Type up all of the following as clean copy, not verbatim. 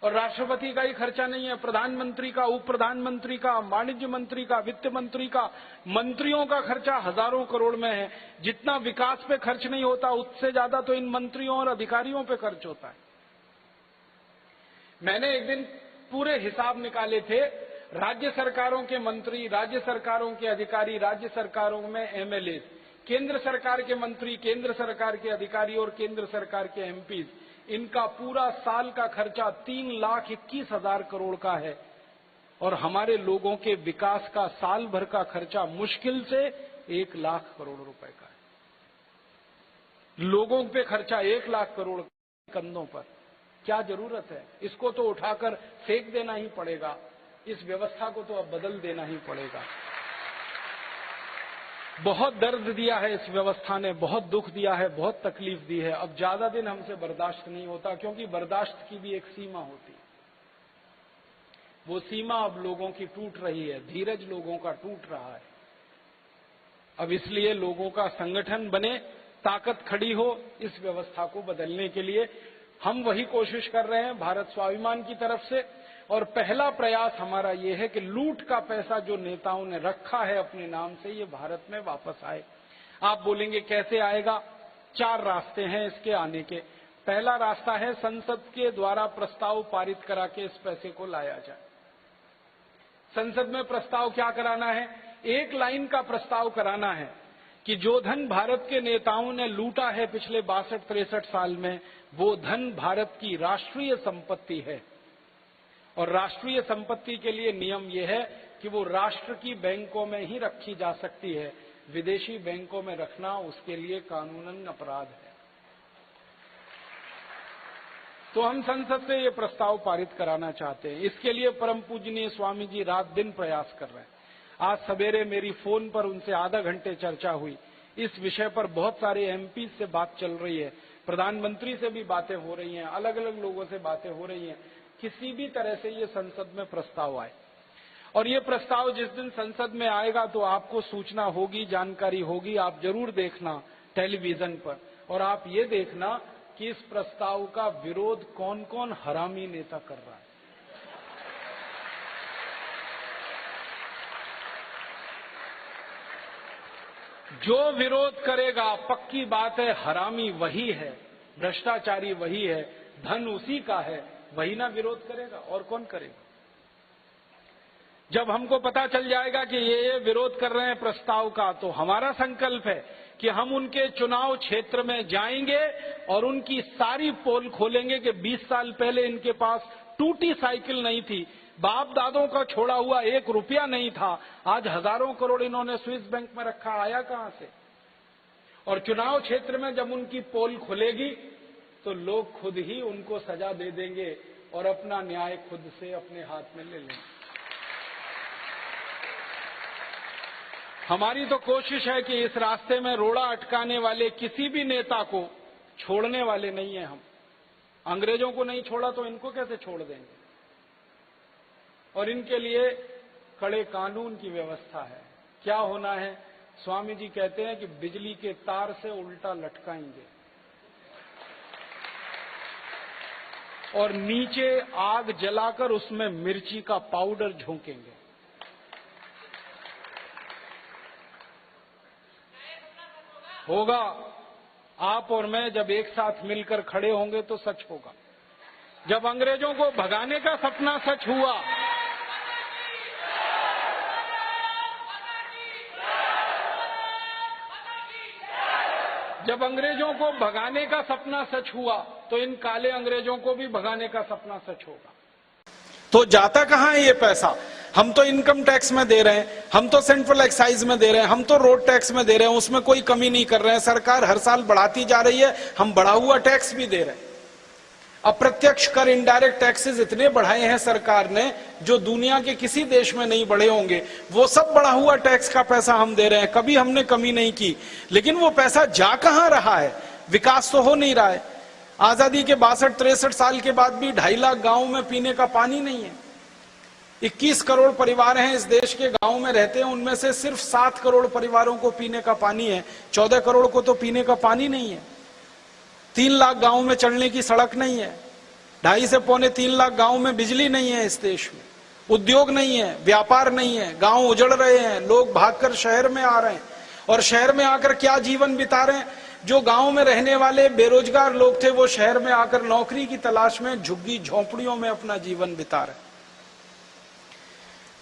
और राष्ट्रपति का ही खर्चा नहीं है, प्रधानमंत्री का, उप प्रधानमंत्री का, वाणिज्य मंत्री का, वित्त मंत्री का, मंत्रियों का खर्चा हजारों करोड़ में है। जितना विकास पे खर्च नहीं होता उससे ज्यादा तो इन मंत्रियों और अधिकारियों पे खर्च होता है। मैंने एक दिन पूरे हिसाब निकाले थे, राज्य सरकारों के मंत्री, राज्य सरकारों के अधिकारी, राज्य सरकारों में एमएलए, केंद्र सरकार के मंत्री, केंद्र सरकार के अधिकारी और केंद्र सरकार के एमपीज, इनका पूरा साल का खर्चा 3,21,000 करोड़ का है। और हमारे लोगों के विकास का साल भर का खर्चा मुश्किल से 1 लाख करोड़ रुपए का है। लोगों पे खर्चा 1 लाख करोड़ कंधों पर, क्या जरूरत है? इसको तो उठाकर फेंक देना ही पड़ेगा, इस व्यवस्था को तो अब बदल देना ही पड़ेगा। बहुत दर्द दिया है इस व्यवस्था ने, बहुत दुख दिया है, बहुत तकलीफ दी है। अब ज्यादा दिन हमसे बर्दाश्त नहीं होता, क्योंकि बर्दाश्त की भी एक सीमा होती है। वो सीमा अब लोगों की टूट रही है, धीरज लोगों का टूट रहा है। अब इसलिए लोगों का संगठन बने, ताकत खड़ी हो इस व्यवस्था को बदलने के लिए। हम वही कोशिश कर रहे हैं भारत स्वाभिमान की तरफ से। और पहला प्रयास हमारा ये है कि लूट का पैसा जो नेताओं ने रखा है अपने नाम से, ये भारत में वापस आए। आप बोलेंगे कैसे आएगा? 4 रास्ते हैं इसके आने के। पहला रास्ता है संसद के द्वारा प्रस्ताव पारित करा के इस पैसे को लाया जाए। संसद में प्रस्ताव क्या कराना है? एक लाइन का प्रस्ताव कराना है कि जो धन भारत के नेताओं ने लूटा है पिछले 62-63 साल में, वो धन भारत की राष्ट्रीय संपत्ति है। और राष्ट्रीय संपत्ति के लिए नियम यह है कि वो राष्ट्र की बैंकों में ही रखी जा सकती है। विदेशी बैंकों में रखना उसके लिए कानूनन अपराध है। तो हम संसद से ये प्रस्ताव पारित कराना चाहते हैं। इसके लिए परम पूजनीय स्वामी जी रात दिन प्रयास कर रहे हैं। आज सवेरे मेरी फोन पर उनसे आधा घंटे चर्चा हुई। इस विषय पर बहुत सारे एमपी से बात चल रही है, प्रधानमंत्री से भी बातें हो रही हैं, अलग अलग लोगों से बातें हो रही हैं। किसी भी तरह से ये संसद में प्रस्ताव आए, और ये प्रस्ताव जिस दिन संसद में आएगा तो आपको सूचना होगी, जानकारी होगी। आप जरूर देखना टेलीविजन पर, और आप ये देखना कि इस प्रस्ताव का विरोध कौन कौन हरामी नेता कर रहा है। जो विरोध करेगा, पक्की बात है, हरामी वही है, भ्रष्टाचारी वही है, धन उसी का है, वही ना विरोध करेगा, और कौन करेगा? जब हमको पता चल जाएगा कि ये विरोध कर रहे हैं प्रस्ताव का, तो हमारा संकल्प है कि हम उनके चुनाव क्षेत्र में जाएंगे और उनकी सारी पोल खोलेंगे कि 20 साल पहले इनके पास टूटी साइकिल नहीं थी, बाप दादों का छोड़ा हुआ 1 रुपया नहीं था, आज हजारों करोड़ इन्होंने स्विस बैंक में रखा, आया कहां से? और चुनाव क्षेत्र में जब उनकी पोल खुलेगी तो लोग खुद ही उनको सजा दे देंगे और अपना न्याय खुद से अपने हाथ में ले लेंगे। हमारी तो कोशिश है कि इस रास्ते में रोड़ा अटकाने वाले किसी भी नेता को छोड़ने वाले नहीं है हम। अंग्रेजों को नहीं छोड़ा तो इनको कैसे छोड़ देंगे? और इनके लिए कड़े कानून की व्यवस्था है। क्या होना है? स्वामी जी कहते हैं कि बिजली के तार से उल्टा लटकाएंगे और नीचे आग जलाकर उसमें मिर्ची का पाउडर झोंकेंगे। होगा। आप और मैं जब एक साथ मिलकर खड़े होंगे तो सच होगा। जब अंग्रेजों को भगाने का सपना सच हुआ, जब अंग्रेजों को भगाने का सपना सच हुआ, तो इन काले अंग्रेजों को भी भगाने का सपना सच होगा। तो जाता कहां है ये पैसा? हम तो इनकम टैक्स में दे रहे हैं, हम तो सेंट्रल एक्साइज में दे रहे हैं, हम तो रोड टैक्स में दे रहे हैं, उसमें कोई कमी नहीं कर रहे हैं। सरकार हर साल बढ़ाती जा रही है, हम बढ़ा हुआ टैक्स भी दे रहे हैं। अप्रत्यक्ष कर, इनडायरेक्ट टैक्सेस इतने बढ़ाए हैं सरकार ने जो दुनिया के किसी देश में नहीं बढ़े होंगे। वो सब बढ़ा हुआ टैक्स का पैसा हम दे रहे हैं, कभी हमने कमी नहीं की। लेकिन वो पैसा जा कहां रहा है? विकास तो हो नहीं रहा है। आजादी के 62-63 साल के बाद भी 2.5 लाख गांव में पीने का पानी नहीं है। 21 करोड़ परिवार हैं इस देश के, गांव में रहते हैं, उनमें से सिर्फ 7 करोड़ परिवारों को पीने का पानी है। 14 करोड़ को तो पीने का पानी नहीं है। 3 लाख गांव में चलने की सड़क नहीं है। 2.5 से पौने 3 लाख गांव में बिजली नहीं है इस देश में, उद्योग नहीं है, व्यापार नहीं है, गांव उजड़ रहे हैं, लोग भागकर शहर में आ रहे हैं और शहर में आकर क्या जीवन बिता रहे हैं। जो गांव में रहने वाले बेरोजगार लोग थे वो शहर में आकर नौकरी की तलाश में झुग्गी झोंपड़ियों में अपना जीवन बिता रहे हैं।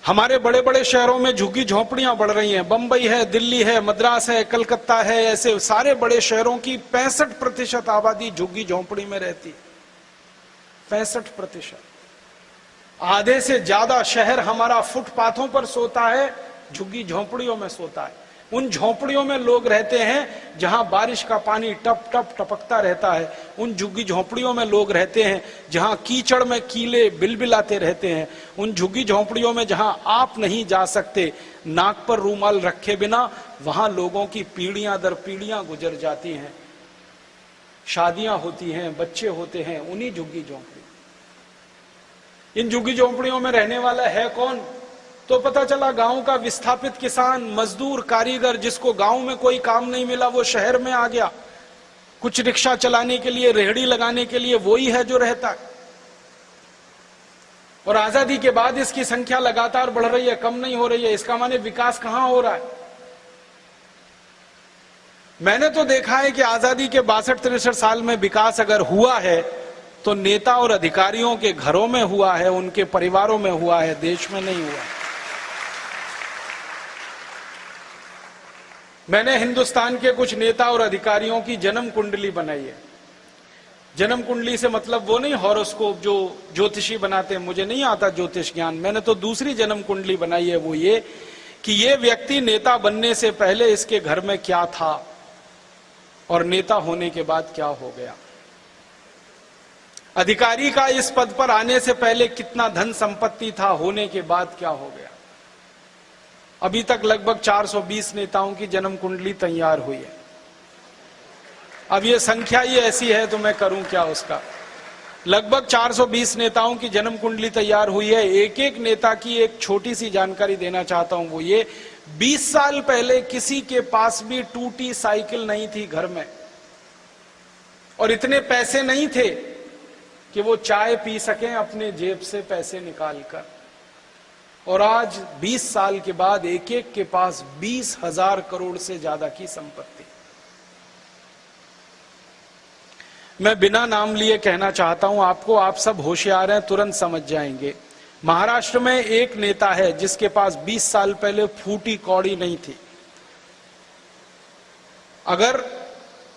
हमारे बड़े बड़े शहरों में झुग्गी झोंपड़ियां बढ़ रही हैं, बंबई है, दिल्ली है, मद्रास है, कलकत्ता है, ऐसे सारे बड़े शहरों की 65% आबादी झुग्गी झोंपड़ी में रहती है। 65%, आधे से ज्यादा शहर हमारा फुटपाथों पर सोता है, झुग्गी झोंपड़ियों में सोता है। उन झोंपड़ियों में लोग रहते हैं जहां बारिश का पानी टप टप टपकता रहता है। उन झुग्गी झोंपड़ियों में लोग रहते हैं जहां कीचड़ में कीले बिलबिलाते रहते हैं। उन झुग्गी झोंपड़ियों में जहां आप नहीं जा सकते नाक पर रूमाल रखे बिना, वहां लोगों की पीढ़ियां दर पीढ़ियां गुजर जाती हैं, शादियां होती हैं, बच्चे होते हैं उन्हीं झुग्गी झोंपड़ी। इन झुग्गी झोंपड़ियों में रहने वाला है कौन? तो पता चला गांव का विस्थापित किसान, मजदूर, कारीगर, जिसको गांव में कोई काम नहीं मिला वो शहर में आ गया कुछ रिक्शा चलाने के लिए, रेहड़ी लगाने के लिए, वही है जो रहता है। और आजादी के बाद इसकी संख्या लगातार बढ़ रही है, कम नहीं हो रही है। इसका माने विकास कहां हो रहा है? मैंने तो देखा है कि आजादी के 62-63 साल में विकास अगर हुआ है तो नेता और अधिकारियों के घरों में हुआ है, उनके परिवारों में हुआ है, देश में नहीं हुआ। मैंने हिंदुस्तान के कुछ नेता और अधिकारियों की जन्म कुंडली बनाई है। जन्म कुंडली से मतलब वो नहीं हॉरोस्कोप जो ज्योतिषी बनाते हैं, मुझे नहीं आता ज्योतिष ज्ञान। मैंने तो दूसरी जन्म कुंडली बनाई है, वो ये कि ये व्यक्ति नेता बनने से पहले इसके घर में क्या था और नेता होने के बाद क्या हो गया। अधिकारी का इस पद पर आने से पहले कितना धन संपत्ति था, होने के बाद क्या हो गया। अभी तक लगभग 420 नेताओं की जन्म कुंडली तैयार हुई है। अब ये संख्या ही ऐसी है तो मैं करूं क्या उसका। लगभग 420 नेताओं की जन्म कुंडली तैयार हुई है। एक एक नेता की एक छोटी सी जानकारी देना चाहता हूं, वो ये 20 साल पहले किसी के पास भी टूटी साइकिल नहीं थी घर में, और इतने पैसे नहीं थे कि वो चाय पी सकें अपने जेब से पैसे निकालकर। और आज 20 साल के बाद एक एक के पास 20,000 करोड़ से ज्यादा की संपत्ति। मैं बिना नाम लिए कहना चाहता हूं आपको, आप सब होशियार हैं, तुरंत समझ जाएंगे। महाराष्ट्र में एक नेता है जिसके पास 20 साल पहले फूटी कौड़ी नहीं थी। अगर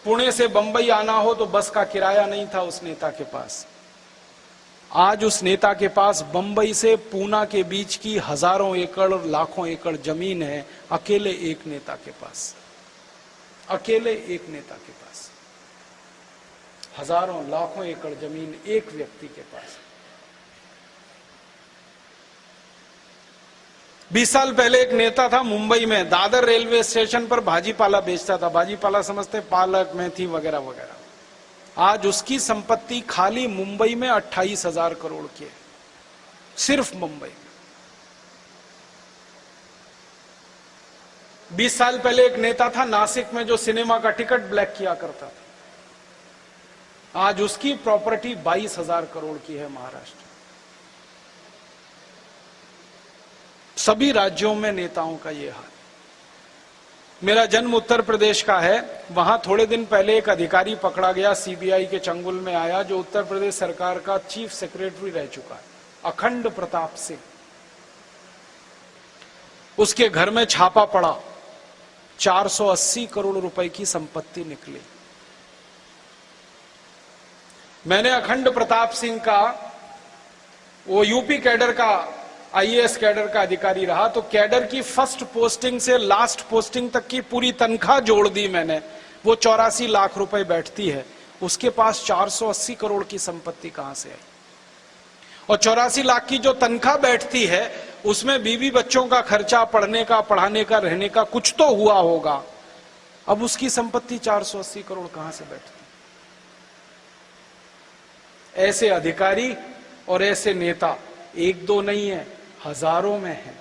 पुणे से बंबई आना हो तो बस का किराया नहीं था उस नेता के पास। आज उस नेता के पास बंबई से पूना के बीच की हजारों एकड़ और लाखों एकड़ जमीन है, अकेले एक नेता के पास। अकेले एक नेता के पास हजारों लाखों एकड़ जमीन एक व्यक्ति के पास। 20 साल पहले एक नेता था मुंबई में, दादर रेलवे स्टेशन पर भाजीपाला बेचता था। भाजीपाला समझते पालक, मेथी वगैरह वगैरह। आज उसकी संपत्ति खाली मुंबई में 28,000 करोड़ की है, सिर्फ मुंबई में। 20 साल पहले एक नेता था नासिक में जो सिनेमा का टिकट ब्लैक किया करता था। आज उसकी प्रॉपर्टी 22,000 करोड़ की है महाराष्ट्र। सभी राज्यों में नेताओं का ये हाल। मेरा जन्म उत्तर प्रदेश का है। वहां थोड़े दिन पहले एक अधिकारी पकड़ा गया, सीबीआई के चंगुल में आया, जो उत्तर प्रदेश सरकार का चीफ सेक्रेटरी रह चुका है, अखंड प्रताप सिंह। उसके घर में छापा पड़ा, 480 करोड़ रुपए की संपत्ति निकली। मैंने अखंड प्रताप सिंह का, वो यूपी कैडर का, आईएएस कैडर का अधिकारी रहा, तो कैडर की फर्स्ट पोस्टिंग से लास्ट पोस्टिंग तक की पूरी तनख्वाह जोड़ दी मैंने। वो 84 लाख रुपए बैठती है, उसके पास 480 करोड़ की संपत्ति कहां से आई? और 84 लाख की जो तनख्वाह बैठती है उसमें बीवी बच्चों का खर्चा, पढ़ने का, पढ़ाने का, रहने का कुछ तो हुआ होगा। अब उसकी संपत्ति 480 करोड़ कहां से बैठती? ऐसे अधिकारी और ऐसे नेता एक दो नहीं है, हजारों में है।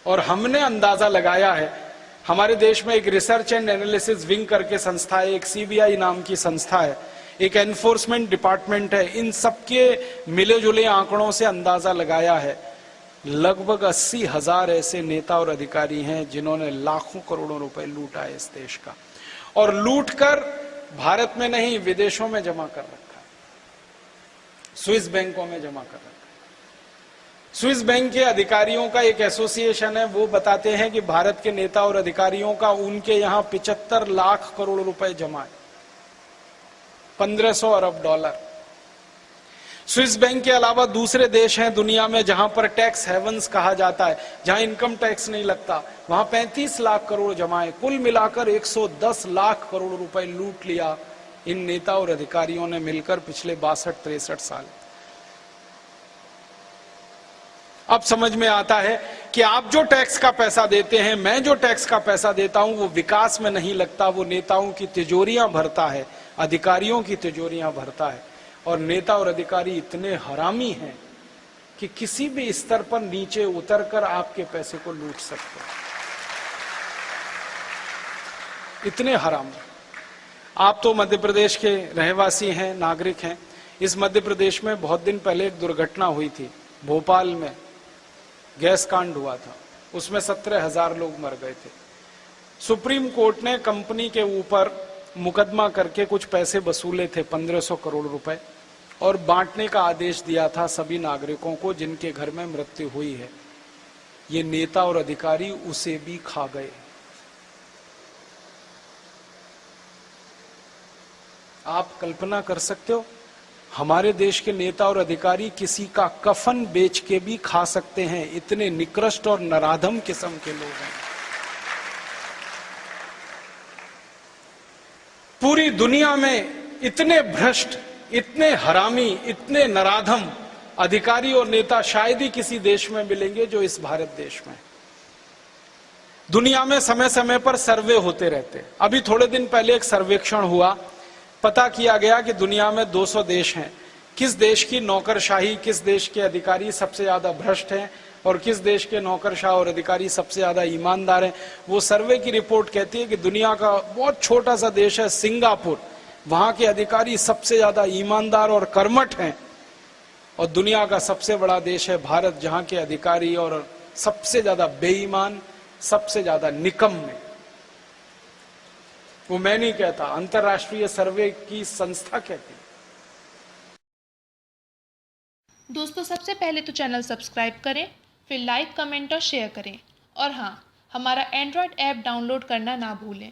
और हमने अंदाजा लगाया है, हमारे देश में एक रिसर्च एंड एनालिसिस विंग करके संस्था है, एक सीबीआई नाम की संस्था है। एक एनफोर्समेंट डिपार्टमेंट है, इन सबके मिले जुले आंकड़ों से अंदाजा लगाया है लगभग 80,000 ऐसे नेता और अधिकारी हैं जिन्होंने लाखों करोड़ों रुपए लूटा है इस देश का, और लूट कर भारत में नहीं विदेशों में जमा कर रखा है, स्विस बैंकों में जमा कर रखा है। स्विस बैंक के अधिकारियों का एक एसोसिएशन है, वो बताते हैं कि भारत के नेता और अधिकारियों का उनके यहां 75 लाख करोड़ रुपए जमा है, 1500 अरब डॉलर। स्विस बैंक के अलावा दूसरे देश हैं दुनिया में जहां पर टैक्स हेवंस कहा जाता है, जहां इनकम टैक्स नहीं लगता, वहां 35 लाख करोड़ जमा है। कुल मिलाकर 110 लाख करोड़ रुपए लूट लिया इन नेता और अधिकारियों ने मिलकर पिछले 62-63 साल। अब समझ में आता है कि आप जो टैक्स का पैसा देते हैं, मैं जो टैक्स का पैसा देता हूं, वो विकास में नहीं लगता, वो नेताओं की तिजोरियां भरता है, अधिकारियों की तिजोरियां भरता है। और नेता और अधिकारी इतने हरामी हैं कि किसी भी स्तर पर नीचे उतरकर आपके पैसे को लूट सकते हैं, इतने हरामी। आप तो मध्य प्रदेश के रहवासी हैं, नागरिक हैं। इस मध्य प्रदेश में बहुत दिन पहले एक दुर्घटना हुई थी, भोपाल में गैस कांड हुआ था, उसमें 17,000 लोग मर गए थे। सुप्रीम कोर्ट ने कंपनी के ऊपर मुकदमा करके कुछ पैसे वसूले थे, 1500 करोड़ रुपए, और बांटने का आदेश दिया था सभी नागरिकों को जिनके घर में मृत्यु हुई है। ये नेता और अधिकारी उसे भी खा गए। आप कल्पना कर सकते हो, हमारे देश के नेता और अधिकारी किसी का कफन बेच के भी खा सकते हैं, इतने निकृष्ट और नराधम किस्म के लोग हैं। पूरी दुनिया में इतने भ्रष्ट, इतने हरामी, इतने नराधम अधिकारी और नेता शायद ही किसी देश में मिलेंगे जो इस भारत देश में। दुनिया में समय समय पर सर्वे होते रहते हैं। अभी थोड़े दिन पहले एक सर्वेक्षण हुआ, पता किया गया कि दुनिया में 200 देश हैं, किस देश की नौकरशाही, किस देश के अधिकारी सबसे ज्यादा भ्रष्ट हैं और किस देश के नौकरशाह और अधिकारी सबसे ज्यादा ईमानदार हैं। वो सर्वे की रिपोर्ट कहती है कि दुनिया का बहुत छोटा सा देश है सिंगापुर, वहां के अधिकारी सबसे ज्यादा ईमानदार और कर्मठ हैं, और दुनिया का सबसे बड़ा देश है भारत, जहां के अधिकारी और सबसे ज्यादा बेईमान, सबसे ज्यादा निकम्मे। वो मैं नहीं कहता, अंतरराष्ट्रीय सर्वे की संस्था कहती है। दोस्तों, सबसे पहले तो चैनल सब्सक्राइब करें, फिर लाइक, कमेंट और शेयर करें, और हाँ, हमारा एंड्रॉयड ऐप डाउनलोड करना ना भूलें।